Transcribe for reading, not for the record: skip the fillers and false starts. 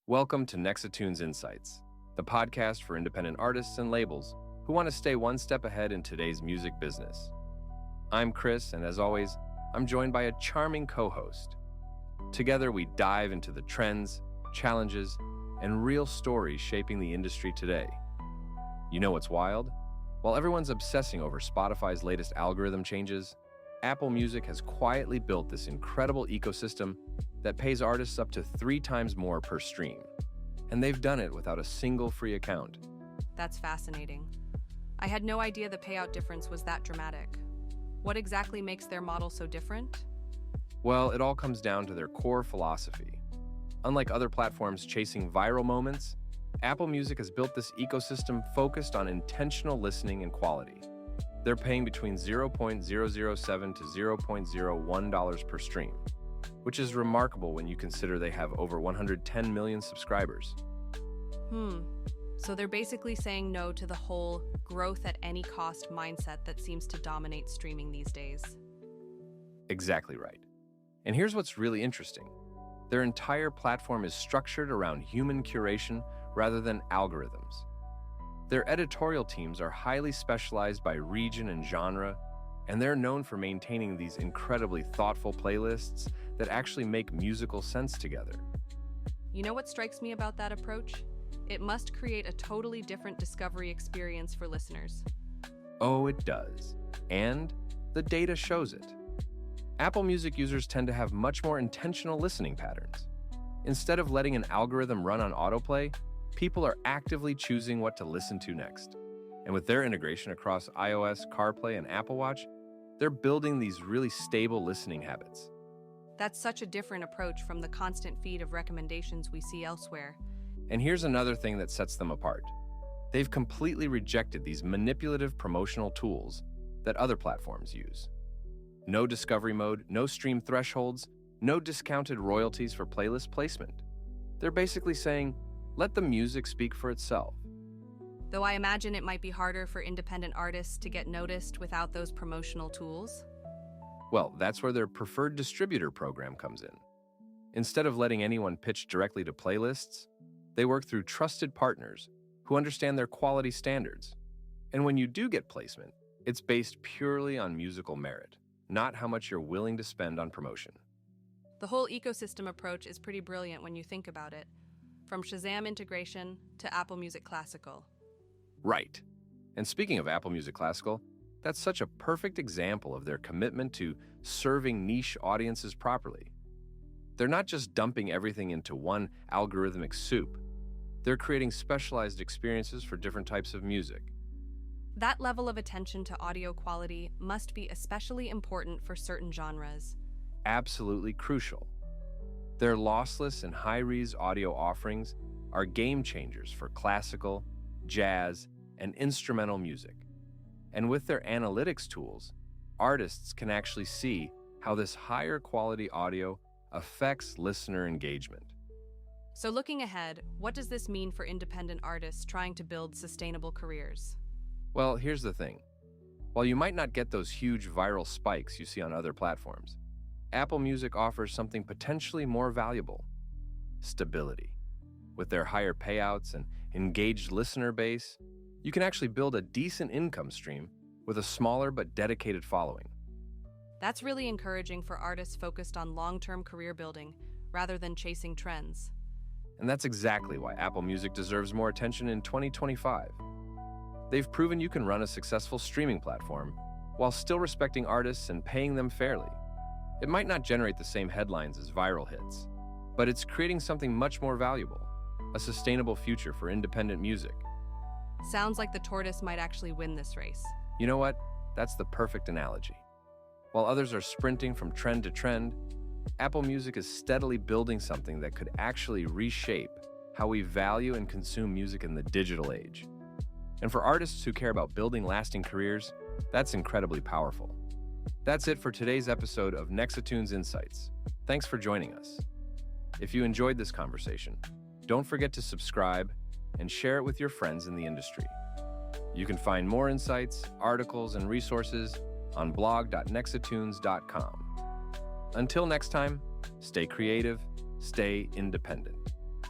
Welcome to Nexatunes Insights, the podcast for independent artists and labels who want to stay one step ahead in today's music business. I'm Chris, and as always, I'm joined by a charming co-host. Together, we dive into the trends, challenges, and real stories shaping the industry today. You know what's wild? While everyone's obsessing over Spotify's latest algorithm changes, Apple Music has quietly built this incredible ecosystem that pays artists up to 3 times more per stream. And they've done it without a single free account. That's fascinating. I had no idea the payout difference was that dramatic. What exactly makes their model so different? Well, it all comes down to their core philosophy. Unlike other platforms chasing viral moments, Apple Music has built this ecosystem focused on intentional listening and quality. They're paying between $0.007 to $0.01 per stream, which is remarkable when you consider they have over 110 million subscribers. So they're basically saying no to the whole growth at any cost mindset that seems to dominate streaming these days. Exactly right. And here's what's really interesting. Their entire platform is structured around human curation rather than algorithms. Their editorial teams are highly specialized by region and genre, and they're known for maintaining these incredibly thoughtful playlists that actually make musical sense together. You know what strikes me about that approach? It must create a totally different discovery experience for listeners. Oh, it does. And the data shows it. Apple Music users tend to have much more intentional listening patterns. Instead of letting an algorithm run on autoplay, people are actively choosing what to listen to next. And with their integration across iOS, CarPlay, and Apple Watch, they're building these really stable listening habits. That's such a different approach from the constant feed of recommendations we see elsewhere. And here's another thing that sets them apart. They've completely rejected these manipulative promotional tools that other platforms use. No discovery mode, no stream thresholds, no discounted royalties for playlist placement. They're basically saying, let the music speak for itself. Though I imagine it might be harder for independent artists to get noticed without those promotional tools. Well, that's where their preferred distributor program comes in. Instead of letting anyone pitch directly to playlists, they work through trusted partners who understand their quality standards. And when you do get placement, it's based purely on musical merit, not how much you're willing to spend on promotion. The whole ecosystem approach is pretty brilliant when you think about it, from Shazam integration to Apple Music Classical. Right. And speaking of Apple Music Classical, that's such a perfect example of their commitment to serving niche audiences properly. They're not just dumping everything into one algorithmic soup. They're creating specialized experiences for different types of music. That level of attention to audio quality must be especially important for certain genres. Absolutely crucial. Their lossless and high-res audio offerings are game changers for classical, jazz, and instrumental music. And with their analytics tools, artists can actually see how this higher quality audio affects listener engagement. So looking ahead, what does this mean for independent artists trying to build sustainable careers? Well, here's the thing. While you might not get those huge viral spikes you see on other platforms, Apple Music offers something potentially more valuable: stability. With their higher payouts and engaged listener base, you can actually build a decent income stream with a smaller but dedicated following. That's really encouraging for artists focused on long-term career building rather than chasing trends. And that's exactly why Apple Music deserves more attention in 2025. They've proven you can run a successful streaming platform while still respecting artists and paying them fairly. It might not generate the same headlines as viral hits, but it's creating something much more valuable: a sustainable future for independent music. Sounds like the tortoise might actually win this race. You know what? That's the perfect analogy. While others are sprinting from trend to trend, Apple Music is steadily building something that could actually reshape how we value and consume music in the digital age. And for artists who care about building lasting careers, that's incredibly powerful. That's it for today's episode of Nexatunes Insights. Thanks for joining us. If you enjoyed this conversation, don't forget to subscribe and share it with your friends in the industry. You can find more insights, articles, and resources on blog.nexatunes.com. Until next time, stay creative, stay independent.